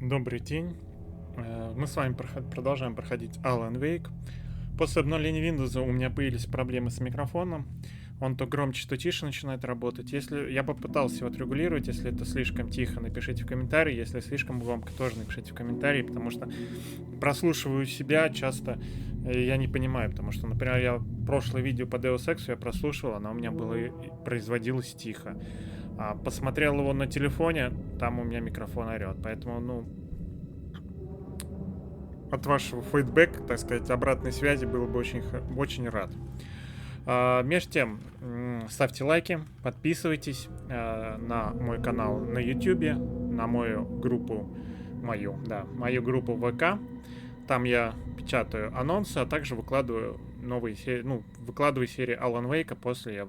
Добрый день. Мы с вами продолжаем проходить Alan Wake. После обновления Windows у меня появились проблемы с микрофоном. Он то громче, то тише начинает работать. Если я попытался его отрегулировать, если это слишком тихо, напишите в комментарии. Если слишком громко, тоже напишите в комментарии, потому что прослушиваю себя часто, я не понимаю, потому что, например, я прошлое видео по Deus Ex я прослушивал, оно у меня было производилось тихо. Посмотрел его на телефоне, там у меня микрофон орет, поэтому, от вашего фидбэка, так сказать, обратной связи был бы очень рад. Между тем, ставьте лайки, подписывайтесь на мой канал на YouTube, на мою группу в ВК. Там я печатаю анонсы, а также выкладываю новые серии, выкладываю серии Alan Wake, после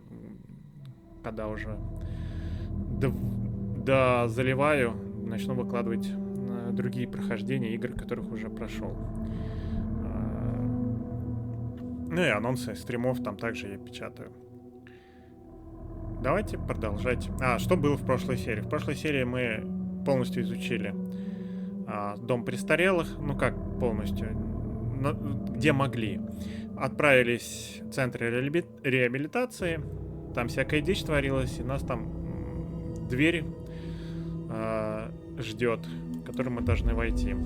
когда уже заливаю, начну выкладывать другие прохождения игр, которых уже прошел. Ну и анонсы стримов там также я печатаю. Давайте продолжать. Что было в прошлой серии? В прошлой серии мы полностью изучили дом престарелых. Ну как полностью? Где могли. Отправились в центр реабилитации. Там всякая дичь творилась. И нас там дверь ждет, в которую мы должны войти.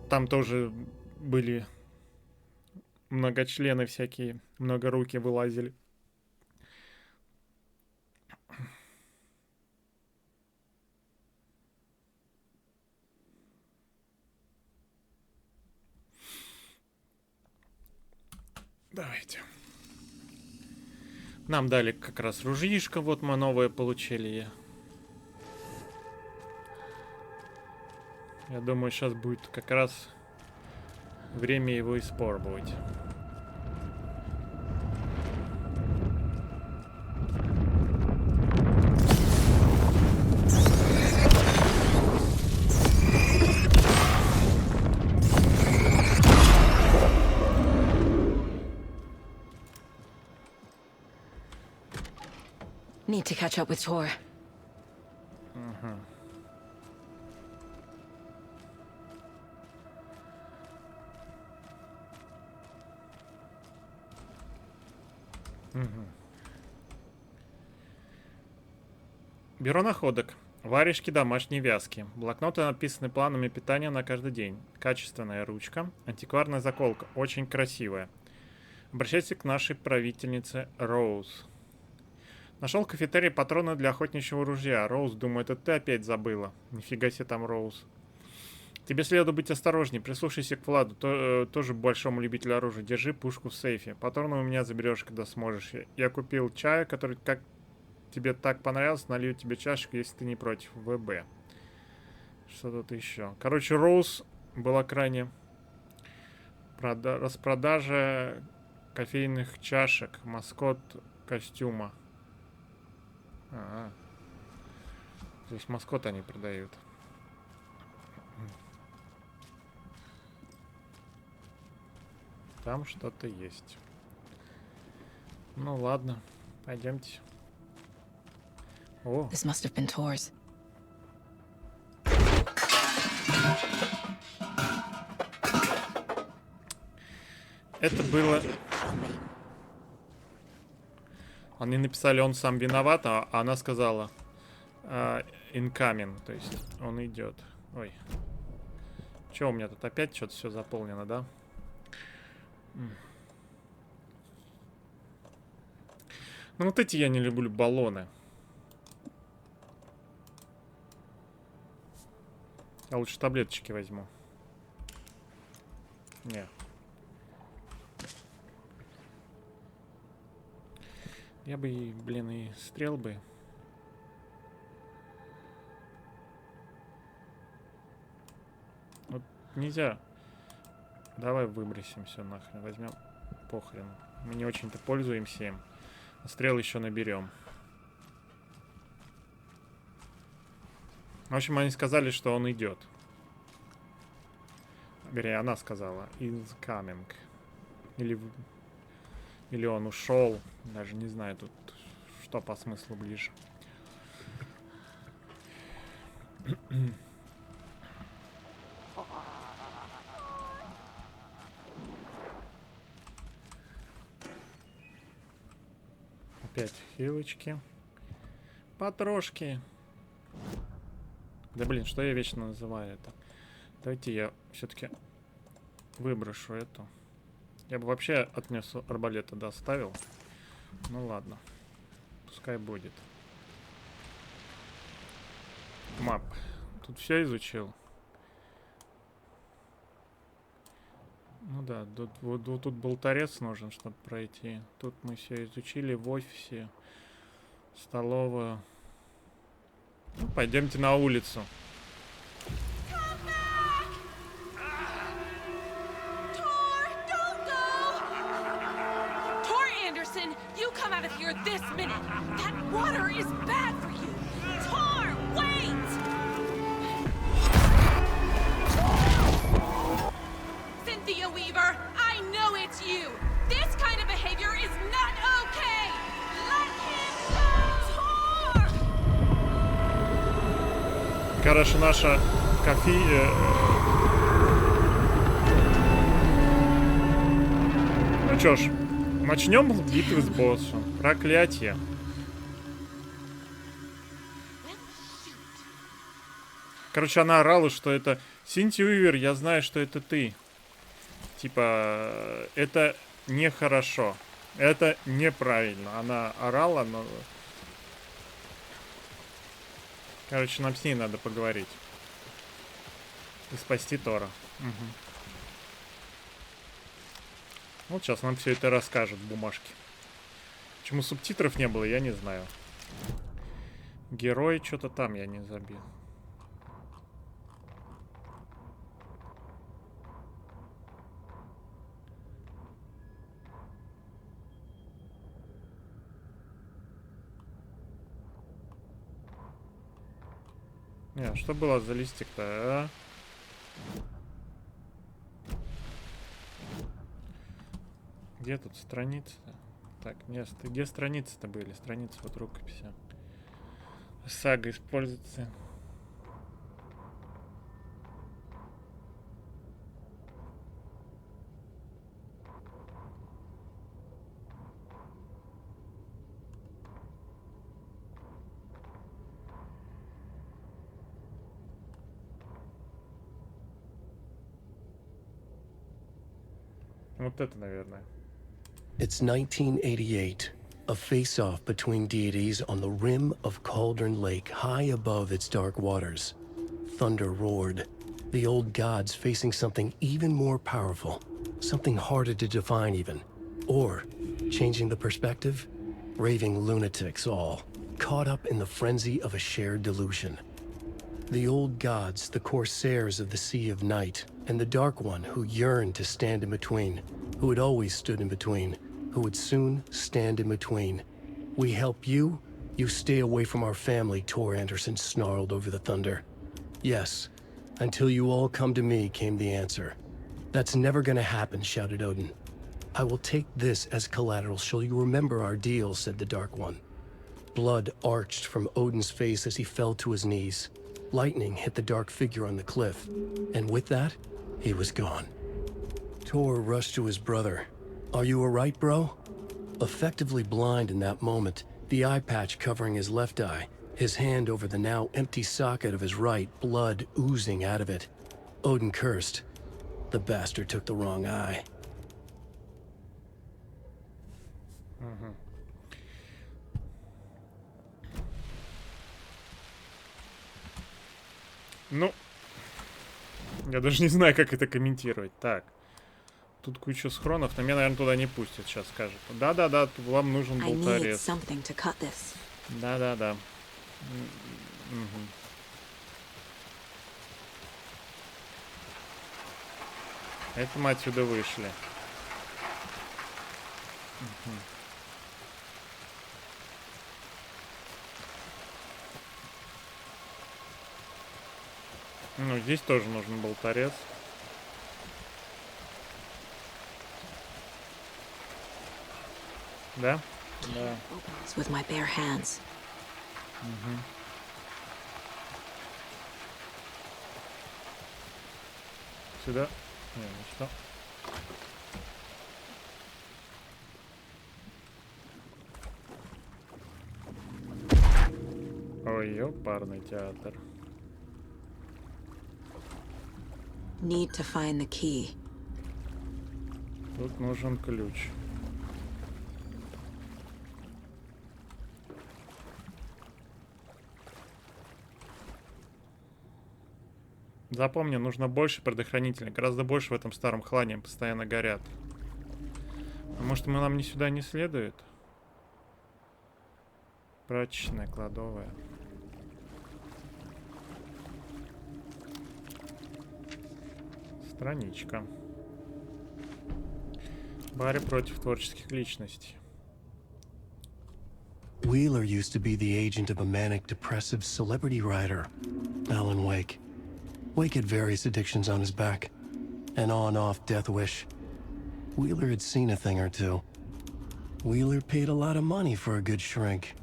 Там тоже были многочлены всякие, многоруки вылазили. Давайте. Нам дали как раз ружьишко, вот мы новое получили. Я думаю, сейчас будет как раз время его испробовать. Need to catch up with Tor. Бюро находок. Варежки домашней вязки. Блокноты написаны планами питания на каждый день. Качественная ручка. Антикварная заколка. Очень красивая. Обращайтесь к нашей правительнице Роуз. Нашел в кафетерии патроны для охотничьего ружья. Роуз, думаю, это ты опять забыла. Нифига себе там, Роуз. Тебе следует быть осторожней. Прислушайся к Владу, тоже большому любителю оружия. Держи пушку в сейфе. Патроны у меня заберешь, когда сможешь. Я купил чай, который тебе так понравился. Налью тебе чашечку, если ты не против. ВБ. Что тут еще? Короче, Роуз была крайне... Распродажа кофейных чашек. Маскот костюма. Здесь маскот они продают. Там что-то есть. Ну ладно, пойдемте. О. This must have been Tor's. Это было... Они написали, он сам виноват, а она сказала incoming, то есть он идет. Ой. Че у меня тут опять что-то все заполнено, да? Ну вот эти я не люблю баллоны. Я лучше таблеточки возьму. Не. Я бы, и стрел бы. Вот нельзя. Давай выбросим все нахрен. Возьмем похрен. Мы не очень-то пользуемся им. А стрел еще наберем. В общем, они сказали, что он идет. Вернее, она сказала. Is coming. Или он ушел. Даже не знаю тут, что по смыслу ближе. Опять хилочки. Потрошки. Да блин, что я вечно называю это? Давайте я все-таки выброшу эту. Я бы вообще отнес арбалета доставил. Ну ладно. Пускай будет. Мап. Тут все изучил. Ну да, тут болторез нужен, чтобы пройти. Тут мы все изучили в офисе. Столовую. Ну, пойдемте на улицу. This minute. That water is bad for you. Tor, wait! Cynthia Weaver, I know it's you. This kind of behavior is not okay. Let him go, Tor! Короче, наша Ну чё ж, начнем битвы с боссом. Проклятие. Короче, она орала, что это... Синти Уивер, я знаю, что это ты. Типа, это нехорошо. Это неправильно. Она орала, но... Короче, нам с ней надо поговорить. И спасти Тора. Угу. Вот сейчас нам все это расскажет в бумажке. Почему субтитров не было, я не знаю. Герой, что-то там я не забил. Не, что было за листик-то, а? Где тут страница-то? Так, нет, где страницы-то были? Страницы вот рукописи. Сага используется. Вот это, наверное. It's 1988, a face-off between deities on the rim of Cauldron Lake, high above its dark waters. Thunder roared, the old gods facing something even more powerful, something harder to define even. Or, changing the perspective, raving lunatics all, caught up in the frenzy of a shared delusion. The old gods, the corsairs of the Sea of Night, and the Dark One who yearned to stand in between, who had always stood in between, who would soon stand in between. We help you, you stay away from our family, Tor Anderson snarled over the thunder. Yes, until you all come to me, came the answer. That's never gonna happen, shouted Odin. I will take this as collateral, shall you remember our deal, said the Dark One. Blood arched from Odin's face as he fell to his knees. Lightning hit the dark figure on the cliff, and with that, he was gone. Tor rushed to his brother. Are you alright, bro? Effectively blind in that moment, the eye patch covering his left eye, his hand over the now empty socket of his right, blood oozing out of it. Odin cursed. The bastard took the wrong eye. Ну, я даже не знаю, как это комментировать. Так, тут куча схронов, но меня, наверное, туда не пустят, сейчас скажут. Да-да-да, вам нужен болторез. Да-да-да. Угу. Это мы отсюда вышли. Угу. Ну, здесь тоже нужен болторез. Да? Да. With my bare hands. Угу. Сюда. Не, ну что? Ой, ёпарный театр. Need to find the key. Тут нужен ключ. Запомни, нужно больше предохранителей. Гораздо больше в этом старом хламе постоянно горят. А может, нам не сюда не следует? Прачечная, кладовая. Страничка. Барри против творческих личностей. Wheeler used to be the agent of a manic-depressive celebrity writer, Alan Wake. Wake had various addictions on his back. An on-off death wish. Wheeler had seen a thing or two. Wheeler paid a lot of money for a good shrink.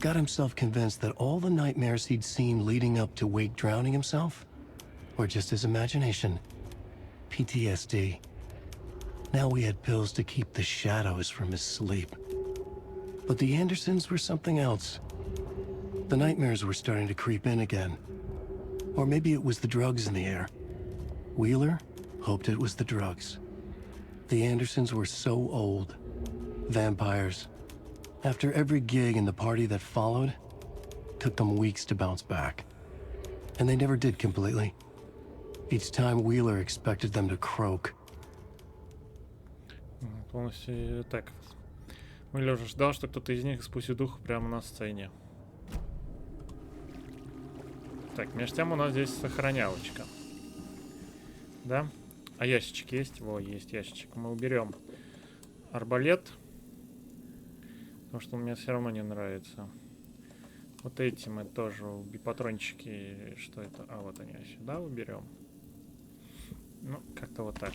Got himself convinced that all the nightmares he'd seen leading up to Wake drowning himself were just his imagination. PTSD. Now we had pills to keep the shadows from his sleep. But the Andersons were something else. The nightmares were starting to creep in again. Or maybe it was the drugs in the air. Wheeler hoped it was the drugs. The Andersons were so old. Vampires. After every gig and the party that followed, took them weeks to bounce back. And they never did completely. Each time Wheeler expected them to croak. Полностью так. Уилли уже ждал, что кто-то из них спустит дух прямо на сцене. Так, между тем у нас здесь сохранялочка. Да? А ящичек есть? Во, есть ящичек. Мы уберем арбалет. Потому что он мне все равно не нравится. Вот эти мы тоже, патрончики. Что это? А, вот они. Сюда уберем. Ну, как-то вот так.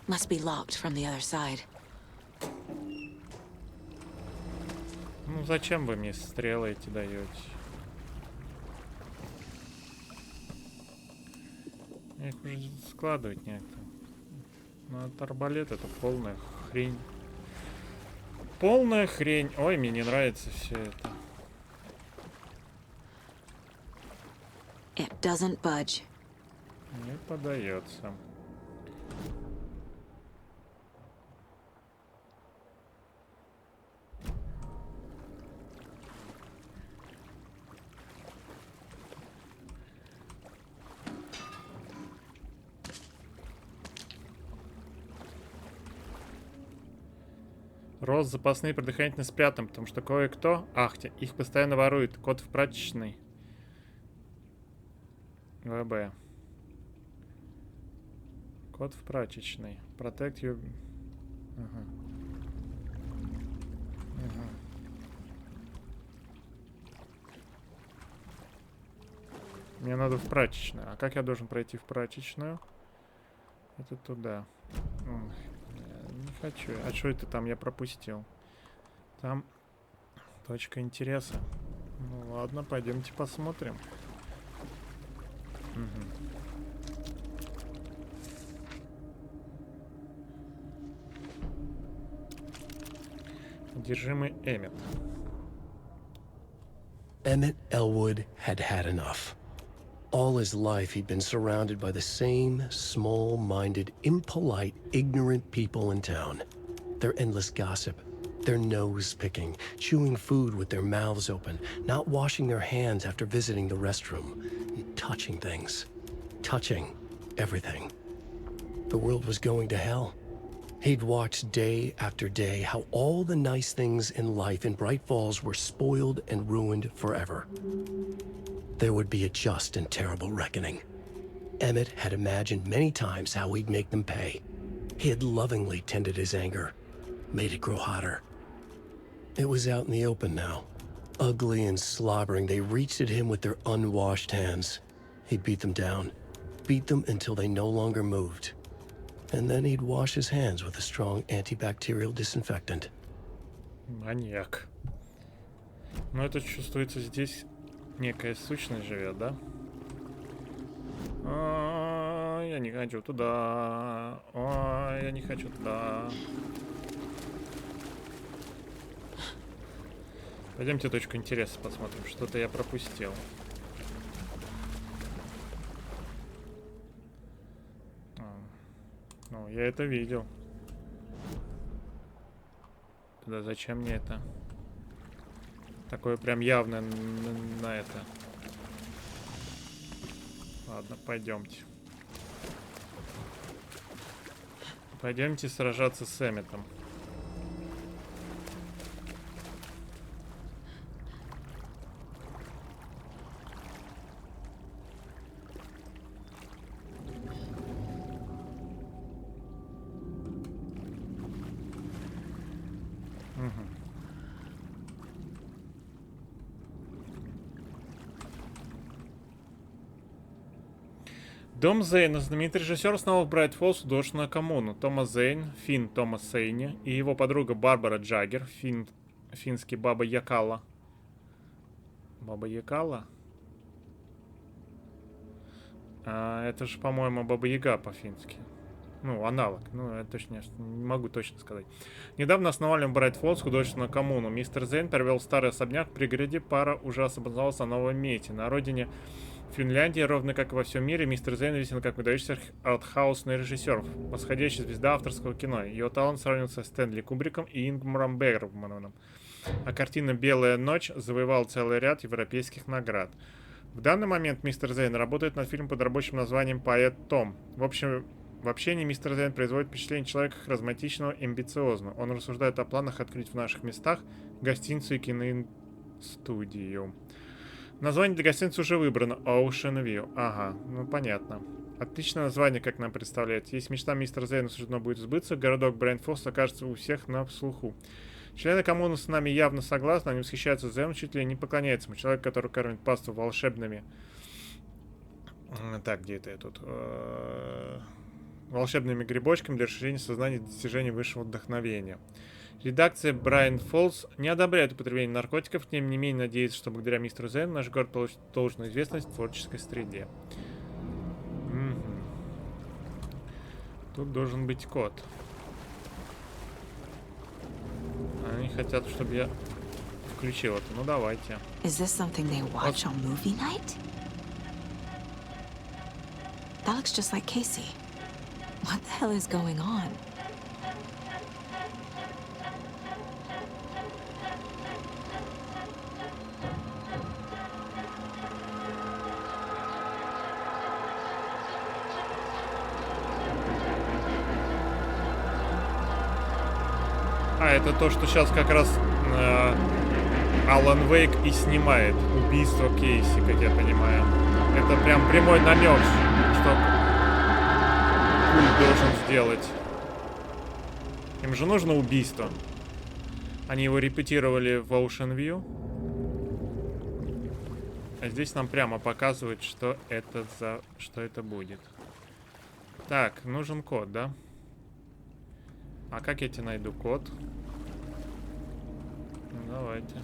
Must be locked from the other side. Ну, зачем вы мне стрелы эти даете? Их уже складывать некто. Ну, от арбалет это полная хрень. Полная хрень. Ой, мне не нравится все это. It doesn't budge. Не подается. Рост запасные предохранительные спрятан, потому что кое-кто, ахте, их постоянно ворует. Код в прачечной. ВБ. Код в прачечной. Protect you. Ага. Ага. Мне надо в прачечную. А как я должен пройти в прачечную? Это туда. Не хочу. А что это там я пропустил? Там точка интереса. Ну ладно, пойдемте посмотрим. Одержимый Эммет. Emmett Elwood had had enough. All his life, he'd been surrounded by the same small-minded, impolite, ignorant people in town. Their endless gossip, their nose-picking, chewing food with their mouths open, not washing their hands after visiting the restroom, and touching things. Touching everything. The world was going to hell. He'd watched day after day how all the nice things in life in Bright Falls were spoiled and ruined forever. There would be a just and terrible reckoning. Emmett had imagined many times how he'd make them pay. He had lovingly tended his anger, made it grow hotter. It was out in the open now. Ugly and slobbering, they reached at him with their unwashed hands. He'd beat them down, beat them until they no longer moved. And then he'd wash his hands with a strong antibacterial disinfectant. Маньяк. Но это чувствуется, здесь некая сущность живет, да? Я не хочу туда. Ой, я не хочу туда. Пойдемте точку интереса посмотрим. Что-то я пропустил. Ну, я это видел. Тогда зачем мне это? Такое прям явное на это. Ладно, пойдемте. Пойдемте сражаться с Эмметом. Дом Зейна. Знаменитый режиссер снова в Брайт-Фоллс художественную коммуну. Томас Зейн, финн Томас Сейни и его подруга Барбара Джаггер, финский Баба Якала. Баба Якала? Это же, по-моему, Баба Яга по-фински. Ну, аналог. Ну, я точно не могу точно сказать. Недавно основали в Брайт-Фоллс художественную коммуну. Мистер Зейн перевел старый особняк в пригороде. Пара уже освобождалась на новом месте. На родине Финляндии, ровно как и во всем мире, мистер Зейн известен как выдающийся артхаусный режиссер, восходящая звезда авторского кино. Его талант сравнивается с Стэнли Кубриком и Ингмаром Бергманом. А картина «Белая ночь» завоевала целый ряд европейских наград. В данный момент мистер Зейн работает над фильмом под рабочим названием «Поэт Том». В общении мистер Зейн производит впечатление человека харизматичного и амбициозного. Он рассуждает о планах открыть в наших местах гостиницу и киностудию. Название для гостиницы уже выбрано. Ocean View. Ага, ну понятно. Отличное название, как нам представляется. Если мечта мистера Зейна суждено будет сбыться, городок Брайт-Фоллс окажется у всех на слуху. Члены коммуны с нами явно согласны, они восхищаются Зейном, чуть ли не поклоняются ему. Человек, который кормит пасту волшебными... Так, где это я тут? Волшебными грибочками для расширения сознания и достижения высшего вдохновения. Редакция Брайт-Фоллс не одобряет употребление наркотиков, тем не менее надеется, что благодаря мистеру Зейну наш город получит должную известность в творческой среде. Тут должен быть код. Они хотят, чтобы я включил это. Ну давайте. Is this something they watch on movie night? That looks just like Casey. What the hell is going on? Это то, что сейчас как раз Алан Вейк и снимает. Убийство Кейси, как я понимаю. Это прям прямой намек, что Культ должен сделать. Им же нужно убийство. Они его репетировали в Ocean View. А здесь нам прямо показывают, что это будет. Так, нужен код, да? А как я тебе найду код? Ну, давайте.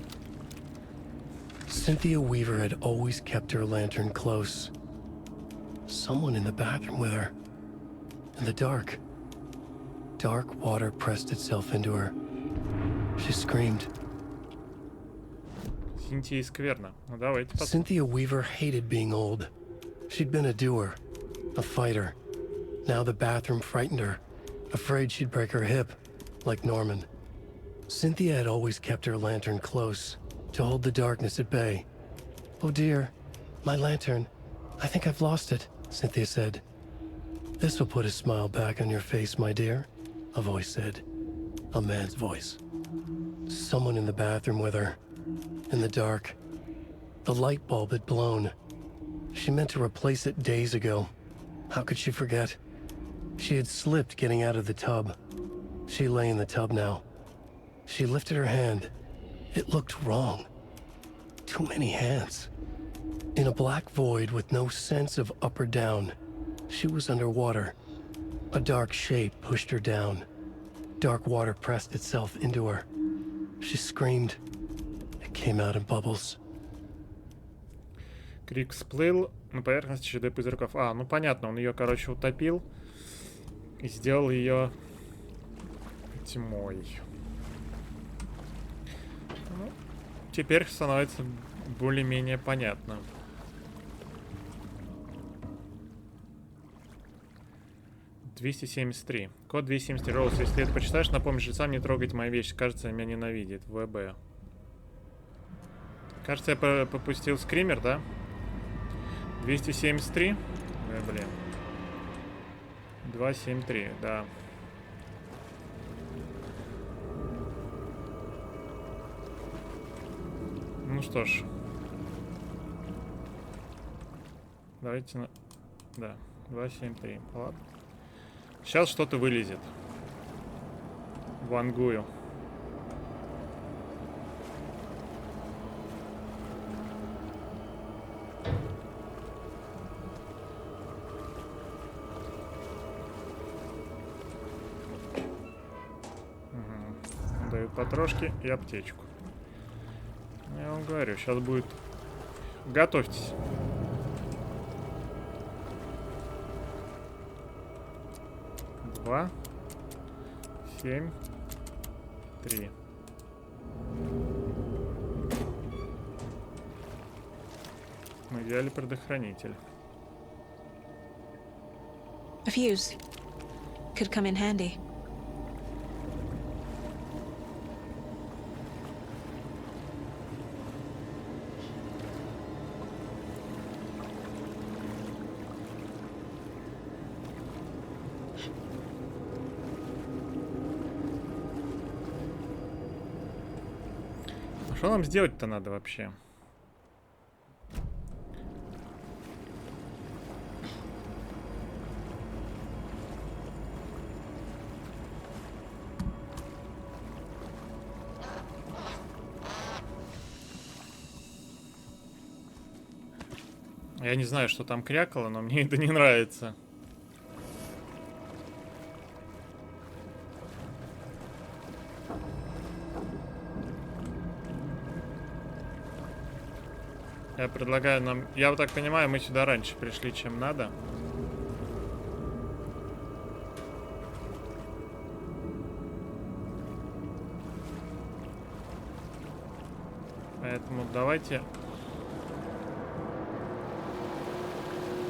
Cynthia Weaver had always kept her lantern close. Someone in the bathroom with her. In the dark. Dark water pressed itself into her. She screamed. Синтия скверно. Ну, давайте посмотрим. Cynthia Weaver hated being old. She'd been a doer, a fighter. Now the bathroom frightened her, afraid she'd break her hip, like Norman. Cynthia had always kept her lantern close, to hold the darkness at bay. "Oh dear, my lantern. I think I've lost it," Cynthia said. "This will put a smile back on your face, my dear," a voice said. A man's voice. Someone in the bathroom with her. In the dark. The light bulb had blown. She meant to replace it days ago. How could she forget? She had slipped getting out of the tub. She lay in the tub now. She lifted her hand. It looked wrong. Too many hands. In a black void with no sense of up or down, she was underwater. A dark shape pushed her down. Dark water pressed itself into her. She screamed. It came out in bubbles. Крик всплыл на поверхности череды пузырьков. А, ну понятно, он ее, короче, утопил и сделал ее тьмой. Ну, теперь становится более-менее понятно. $273. Код 273. Роуз, если ты это почитаешь, напомни жрецам не трогать мои вещи. Кажется, меня ненавидит. ВБ. Кажется, я пропустил скример, да? 273. Блин. 273, да. Ну что ж. Давайте на... Да, 273. Ладно. Сейчас что-то вылезет. Вангую. Угу. Дают потрошки и аптечку. Я вам говорю, сейчас будет... Готовьтесь. Два, 7, 3. Мы взяли предохранитель. A fuse. Could come in handy. Что нам сделать-то надо вообще? Я не знаю, что там крякало, но мне это не нравится. Я предлагаю нам... Я вот так понимаю, мы сюда раньше пришли, чем надо. Поэтому давайте...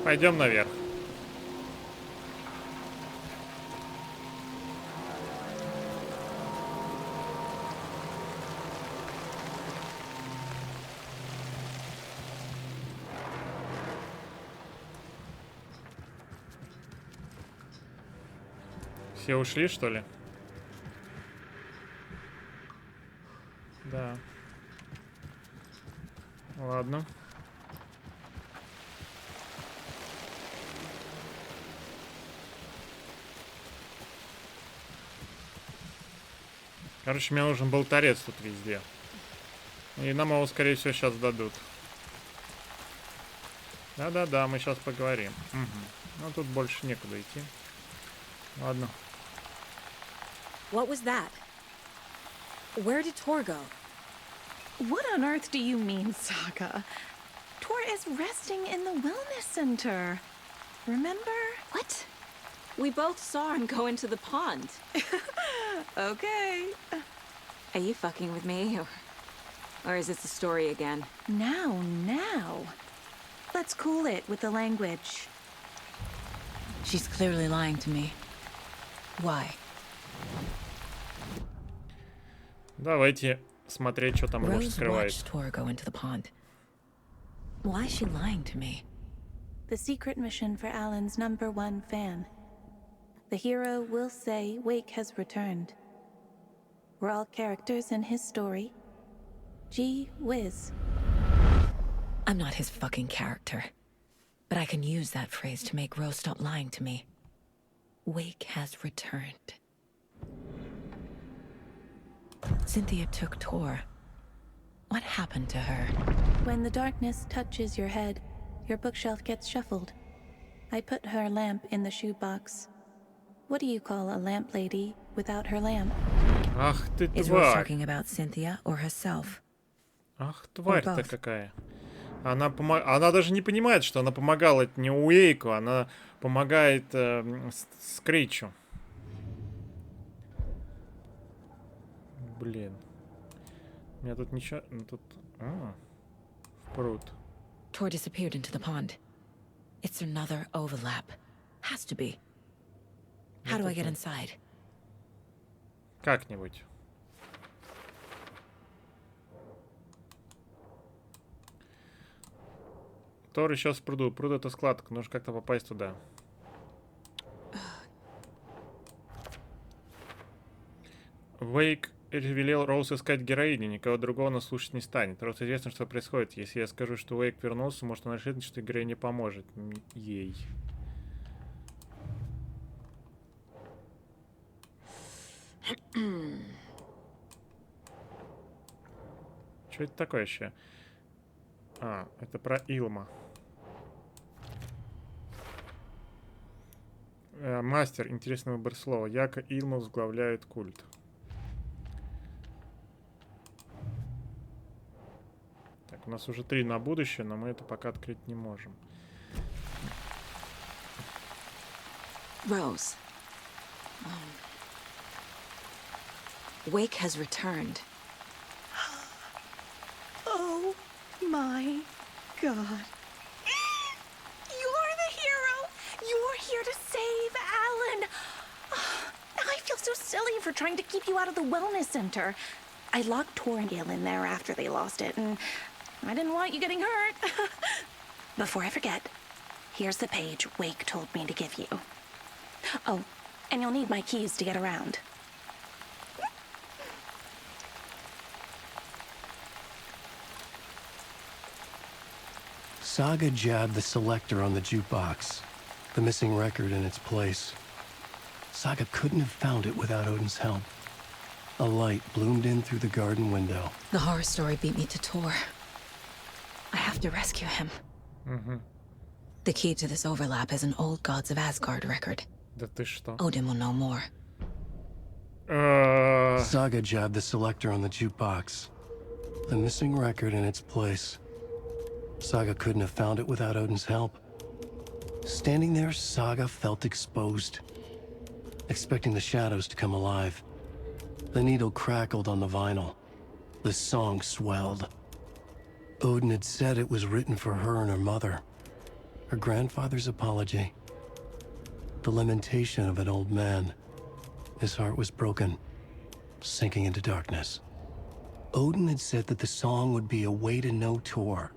Пойдем наверх. Все ушли, что ли? Да. Ладно. Короче, мне нужен был торец тут везде. И нам его, скорее всего, сейчас дадут. Да-да-да, мы сейчас поговорим. Угу. Ну, тут больше некуда идти. Ладно. What was that? Where did Tor go? What on earth do you mean, Saga? Tor is resting in the wellness center. Remember? What? We both saw him go into the pond. Okay. Are you fucking with me? Or is this the story again? Now. Let's cool it with the language. She's clearly lying to me. Why? Давайте смотреть, что там Роуз Rose скрывает. watched Tor go into the pond. Why is she lying to me? The secret mission for Alan's #1 fan. The hero will say Wake has returned. We're all characters in his story. Gee whiz. I'm not his fucking character. But I can use that phrase to make Rose stop lying to me. Wake has returned. Cynthia took Tor. What happened to her? When the darkness touches your head, your bookshelf gets shuffled. I put her lamp in the shoebox. What do you call a lamp lady without her lamp? Ах ты Is Rose тварь. talking about Cynthia or herself? Ах, тварь-то both. какая. Она даже не понимает, что она помогала не Уэйку, она помогает Скричу. Блин. У меня тут ничего... Ну, тут... в пруд. Tor disappeared into the pond. It's another overlap. Has to be. How do I get inside? Как-нибудь. Тор еще в пруду. Пруд — это складка. Нужно как-то попасть туда. Вейк велел Роуз искать героиню. Никого другого он слушать не станет. Роуз известно, что происходит. Если я скажу, что Вейк вернулся, может, он решит, что героиня поможет ей. Что это такое еще? А, это про Илма. Мастер, интересный выбор слова. Яко Илма возглавляет культ. Так, у нас уже 3 на будущее, но мы это пока открыть не можем. Rose. Wake has returned. Oh my God. You're the hero! You're here to save Alan! I feel so silly for trying to keep you out of the wellness center. I locked Tor and Gale in there after they lost it, and I didn't want you getting hurt. Before I forget, here's the page Wake told me to give you. Oh, and you'll need my keys to get around. Saga jabbed the selector on the jukebox, the missing record in its place. Saga couldn't have found it without Odin's help. A light bloomed in through the garden window. The horror story beat me to Tor. I have to rescue him. The key to this overlap is an old Gods of Asgard record. Да ты что? Odin will know more. Saga jabbed the selector on the jukebox, the missing record in its place. Saga couldn't have found it without Odin's help. Standing there, Saga felt exposed, expecting the shadows to come alive. The needle crackled on the vinyl. The song swelled. Odin had said it was written for her and her mother. Her grandfather's apology. The lamentation of an old man. His heart was broken, sinking into darkness. Odin had said that the song would be a way to know Tor,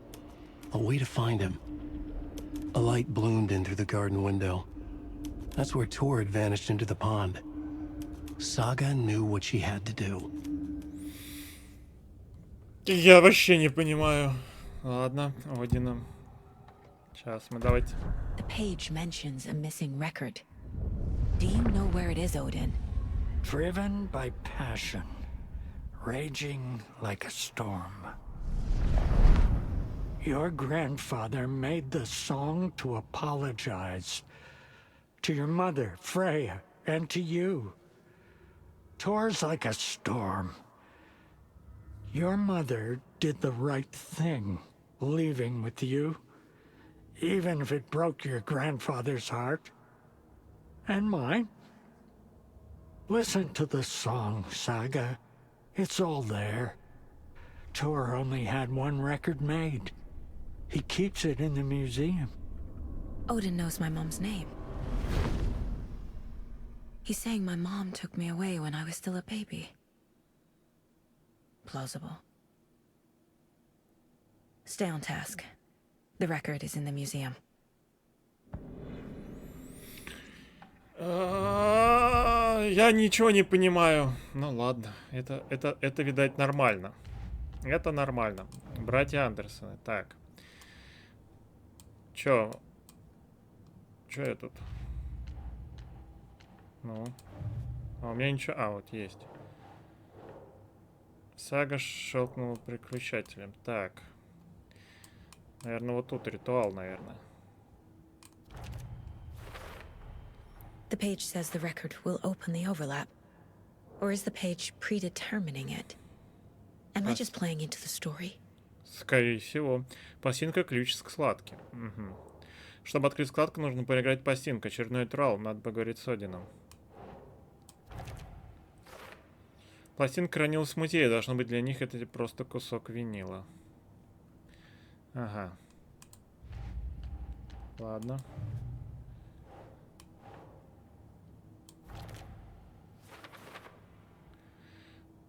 a way to find him. A light bloomed in through the garden window. That's where Tor had vanished into the pond. Saga knew what she had to do. Я вообще не понимаю. Ладно, Одином. Сейчас мы давайте. The page mentions a missing record. Do you know where it is, Odin? Driven by passion, raging like a storm. Your grandfather made the song to apologize to your mother, Freya, and to you. Tor's like a storm. Your mother did the right thing, leaving with you, even if it broke your grandfather's heart. And mine. Listen to the song, Saga. It's all there. Tor only had one record made. He keeps it in the museum. Odin knows my mom's name. He's saying my mom took me away when I was still a baby. Plausible. Stay on task. The record is in the museum. Я ничего не понимаю. Ну ладно, это видать нормально. Это нормально. Братья Андерсоны. Так. Чё я тут? Ну. А у меня ничего... А, вот есть. Сага щелкнула переключателем. Так. Наверное, вот тут ритуал, наверное. The page says the record will open the overlap. Or is the page predetermining it? Am I just playing into the story? Скорее всего. Пластинка ключ к складке. Угу. Чтобы открыть складку, нужно проиграть пластинку. Очередной трал. Надо поговорить с Одином. Пластинка хранилась в музее. Должно быть, для них это просто кусок винила. Ага. Ладно.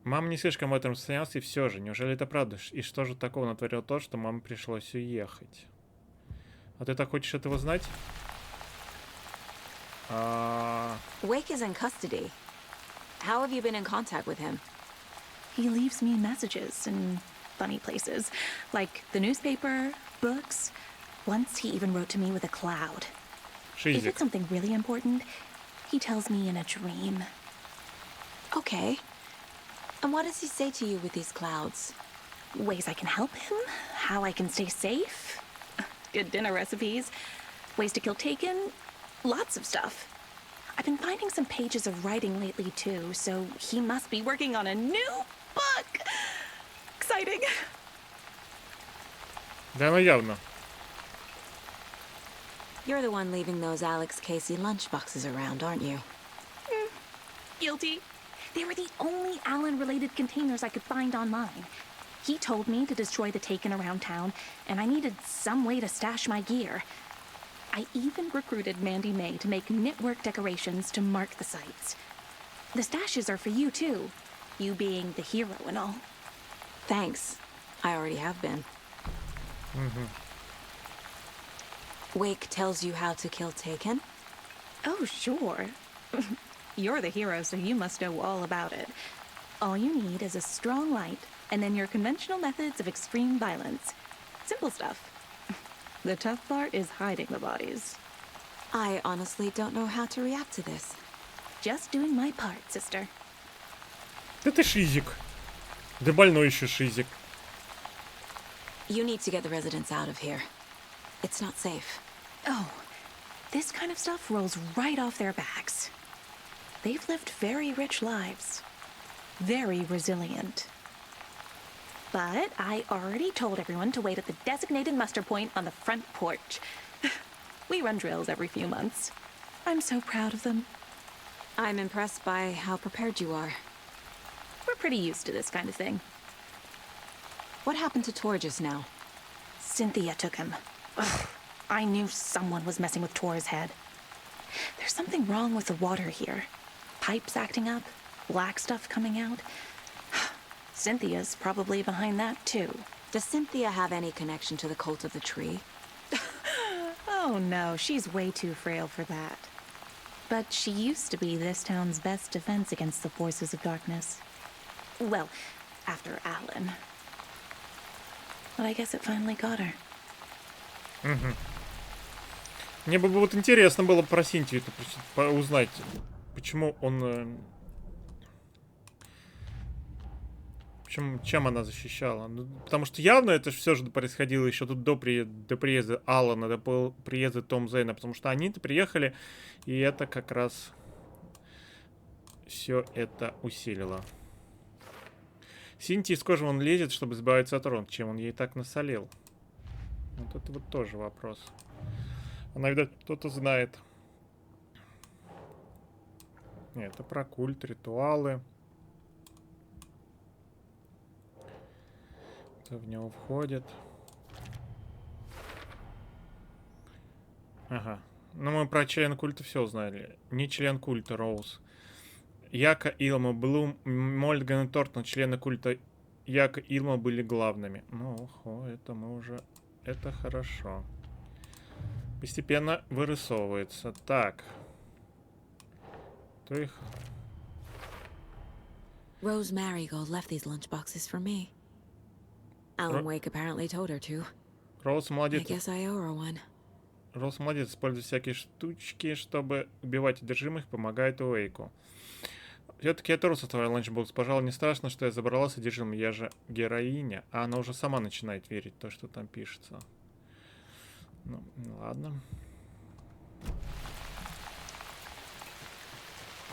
Мама не слишком в этом состоялась, и все же. Неужели это правда? И что же такого натворил то, что маме пришлось уехать? А ты так хочешь этого знать? Wake is in custody. How have you been in contact with him? He leaves me messages in funny places, like the newspaper, books. Once he even wrote to me with a cloud. If Шизик. it's something really important, he tells me in a dream. Okay. And what does he say to you with these clouds? Ways I can help him, how I can stay safe, good dinner recipes, ways to kill Taken, lots of stuff. I've been finding some pages of writing lately too, so he must be working on a new book. Exciting. Да, ну явно. You're the one leaving those Alex Casey lunchboxes around, aren't you? Guilty. They were the only Alan-related containers I could find online. He told me to destroy the Taken around town, and I needed some way to stash my gear. I even recruited Mandy May to make knitwork decorations to mark the sites. The stashes are for you, too. You being the hero and all. Thanks. I already have been. Wake tells you how to kill Taken? Oh, sure. You're the hero, so you must know all about it. All you need is a strong light, and then your conventional methods of extreme violence. Simple stuff. The tough part is hiding the bodies. I honestly don't know how to react to this. Just doing my part, sister. Да ты шизик. Да больной еще шизик. You need to get the residents out of here. It's not safe. Oh, this kind of stuff rolls right off their backs. They've lived very rich lives. Very resilient. But I already told everyone to wait at the designated muster point on the front porch. We run drills every few months. I'm so proud of them. I'm impressed by how prepared you are. We're pretty used to this kind of thing. What happened to Tor just now? Cynthia took him. Ugh, I knew someone was messing with Tor's head. There's something wrong with the water here. Pipes acting up, black stuff coming out. Cynthia's probably behind that, too. Does Cynthia have any connection to the cult of the tree? Oh no, she's way too frail for that. But she used to be this town's best defense against the forces of darkness. Well, after Alan. But I guess it finally got her. Мне бы вот интересно было про Синтию узнать, почему он... Чем она защищала? Ну, потому что явно это все же происходило еще тут до приезда Алана, до приезда Том Зейна. Потому что они-то приехали, и это как раз все это усилило. Синтия из кожи он лезет, чтобы избавиться от Рон. Чем он ей так насолил? Вот это вот тоже вопрос. Она, видать, кто-то знает. Нет, это про культ, ритуалы. Кто в него входит. Ага. Ну, мы про член культа все узнали. Не член культа, Роуз. Яка, Илма, Блум, Мольдган и Тортон, члены культа Яка, Илма были главными. Ну, охо, это мы уже... Это хорошо. Постепенно вырисовывается. Так. То их... Rose Marigold left these lunchboxes for me. Alan Wake apparently told her to. Роуз I молодец. guess I owe her one. Роуз молодец. Использует всякие штучки, чтобы убивать одержимых, помогает Уэйку. Все-таки я тоже составляю ланчбокс. Пожалуй, не страшно, что я забрала содержимое. Я же героиня. А она уже сама начинает верить в то, что там пишется. Ну, ладно.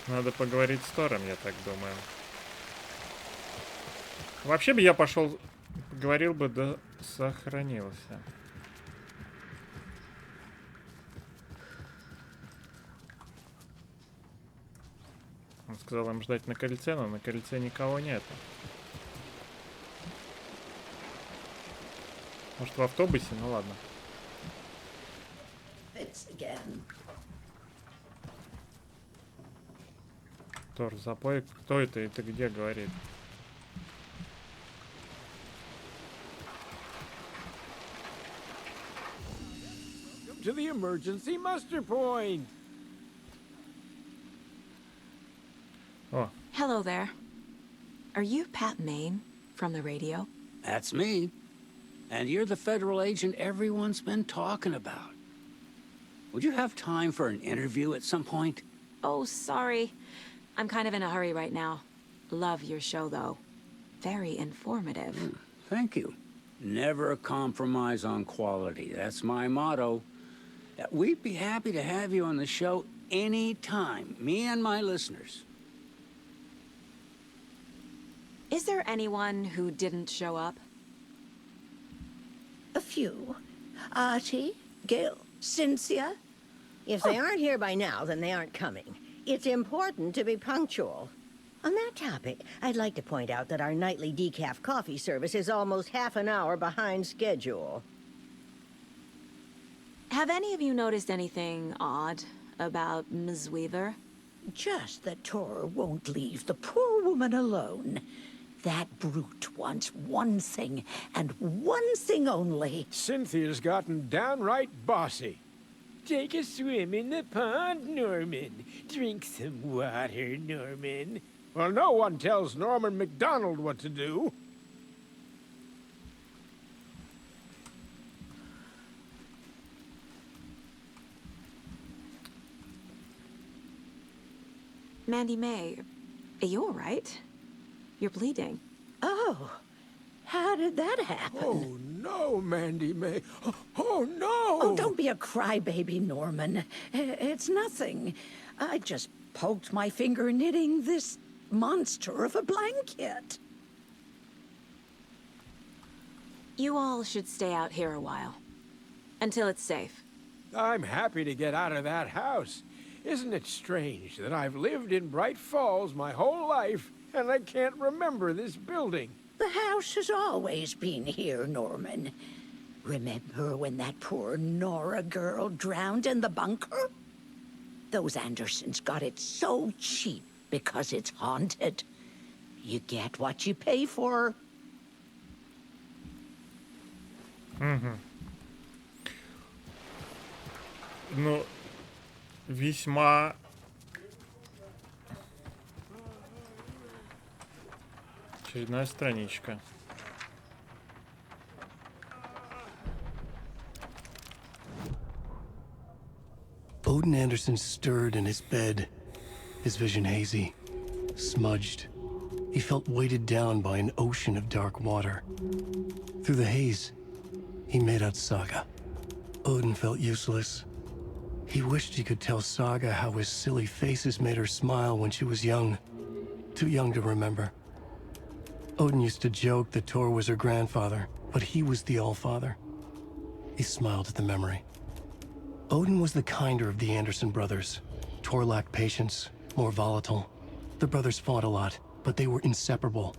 Надо поговорить с Тором, я так думаю. Вообще бы я пошел, поговорил бы, да, сохранился. Он сказал им ждать на кольце, но на кольце никого нету. Может, в автобусе? Ну ладно. Тор, запой. Кто это? Это где говорит? To the emergency muster point. О, Hello there. Are you Pat Maine from the radio? That's me. And you're the federal agent everyone's been talking about. Would you have time for an interview at some point? Oh, sorry. I'm kind of in a hurry right now. Love your show, though. Very informative. Thank you. Never compromise on quality. That's my motto. We'd be happy to have you on the show anytime, me and my listeners. Is there anyone who didn't show up? A few. Archie, Gil, Cynthia. If they aren't here by now, then they aren't coming. It's important to be punctual. On that topic, I'd like to point out that our nightly decaf coffee service is almost half an hour behind schedule. Have any of you noticed anything odd about Ms. Weaver? Just that Tor won't leave the poor woman alone. That brute wants one thing, and one thing only. Cynthia's gotten downright bossy. Take a swim in the pond, Norman. Drink some water, Norman. Well, no one tells Norman MacDonald what to do. Mandy May, are you all right? You're bleeding. Oh, how did that happen? Oh, no, Mandy May. Oh, no! Oh, don't be a crybaby, Norman. It's nothing. I just poked my finger knitting this monster of a blanket. You all should stay out here a while. Until it's safe. I'm happy to get out of that house. Isn't it strange that I've lived in Bright Falls my whole life and I can't remember this building? The house has always been here, Norman. Remember when that poor Nora girl drowned in the bunker? Those Andersons got it so cheap because it's haunted. You get what you pay for. ну, весьма... Очередная страничка. Odin Anderson stirred in his bed, his vision hazy, smudged. He felt weighted down by an ocean of dark water. Through the haze, he made out Saga. Odin felt useless. He wished he could tell Saga how his silly faces made her smile when she was young. Too young to remember. Odin used to joke that Tor was her grandfather, but he was the Allfather. He smiled at the memory. Odin was the kinder of the Anderson brothers. Tor lacked patience, more volatile. The brothers fought a lot, but they were inseparable.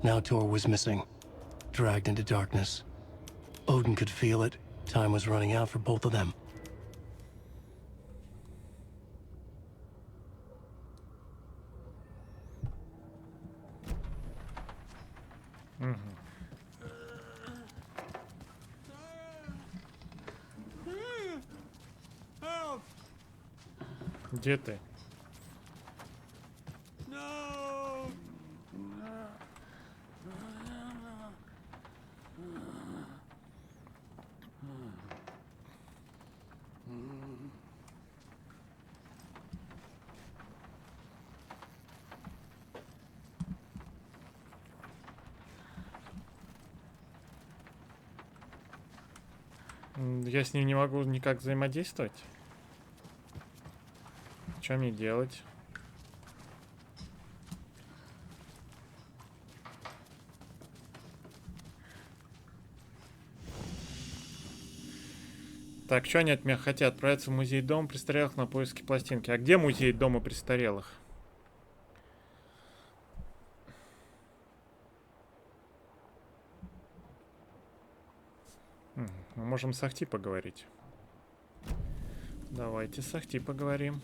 Now Tor was missing, dragged into darkness. Odin could feel it. Time was running out for both of them. Где ты? Я с ним не могу никак взаимодействовать. Что мне делать? Так, что они от меня хотят? Отправиться в музей дома престарелых на поиски пластинки. А где музей дома престарелых? Мы можем с Ахти поговорить. Давайте с Ахти поговорим.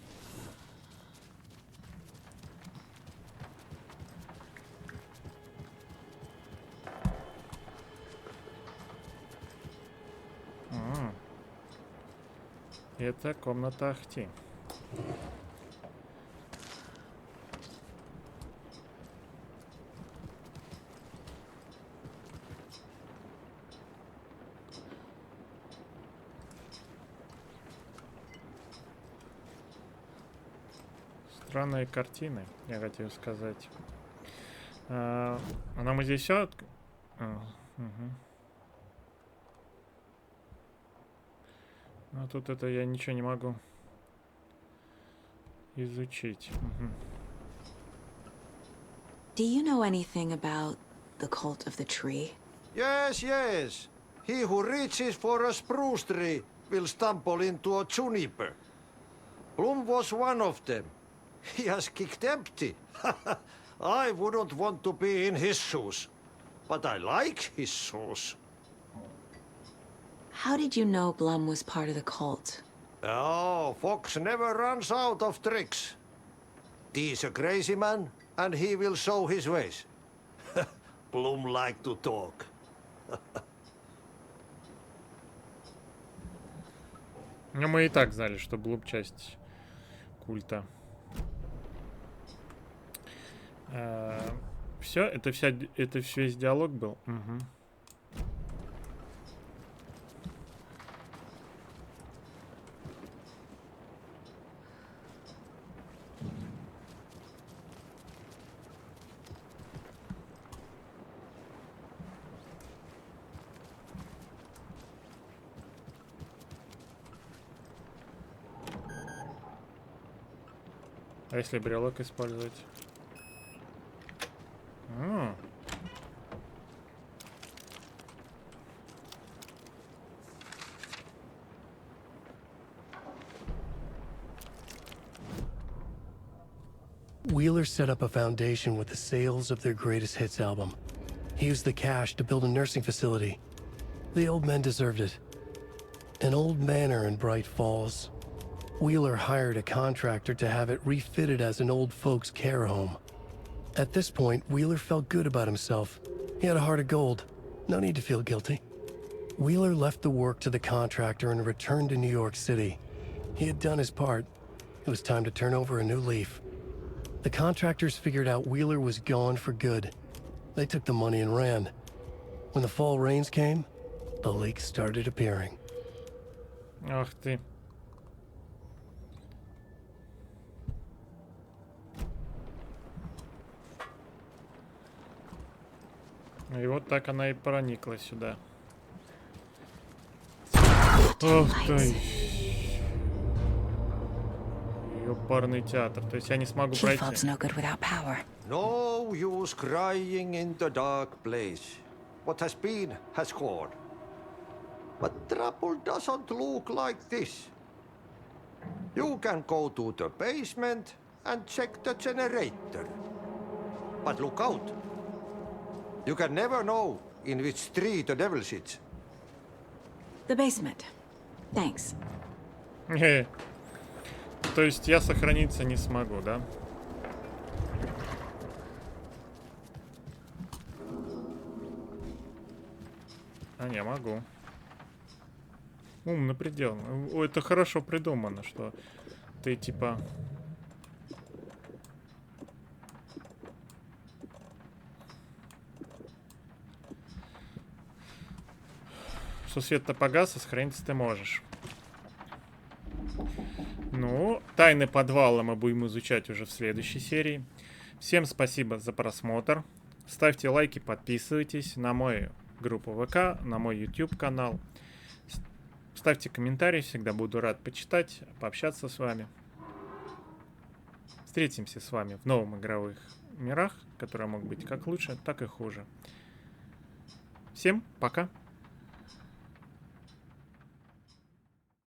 Это комната Ахти. Странные картины, я хотел сказать. А нам здесь все... А тут это я ничего не могу изучить. Do you know anything about the cult of the tree? Yes, yes. He who reaches for a spruce tree will stumble into a juniper. Bloom was one of them. He has kicked empty. I wouldn't want to be in his shoes. But I like his shoes. How did you know Blum was part of the cult? Oh, Fox never runs out of tricks. He's a crazy man, and he will show his ways. Bloom like to talk. Ну, мы и так знали, что Блум часть культа. Все, это весь диалог был. Угу. А если брелок использовать? Wheeler set up a foundation with the sales of their greatest hits album. He used the cash to build a nursing facility. The old men deserved it. An old manor in Bright Falls. Wheeler hired a contractor to have it refitted as an old folks' care home. At this point, Wheeler felt good about himself. He had a heart of gold. No need to feel guilty. Wheeler left the work to the contractor and returned to New York City. He had done his part. It was time to turn over a new leaf. The contractors figured out Wheeler was gone for good. They took the money and ran. When the fall rains came, the lake started appearing. Ах ты. И вот так она и проникла сюда. Ох ты. Ёпарный театр. То есть я не смогу пройти. No use crying in the dark place. What has been has gone. But trouble doesn't look like this. You can go to the basement and check the generator. But look out. You can never know in which tree the devil sits. The basement. Thanks. То есть я сохраниться не смогу, да? А не, могу. Умно предел. Это хорошо придумано, что ты типа... Что свет-то погас, а сохраниться ты можешь. Ну, тайны подвала мы будем изучать уже в следующей серии. Всем спасибо за просмотр. Ставьте лайки, подписывайтесь на мою группу ВК, на мой YouTube канал. Ставьте комментарии, всегда буду рад почитать, пообщаться с вами. Встретимся с вами в новых игровых мирах, которые могут быть как лучше, так и хуже. Всем пока!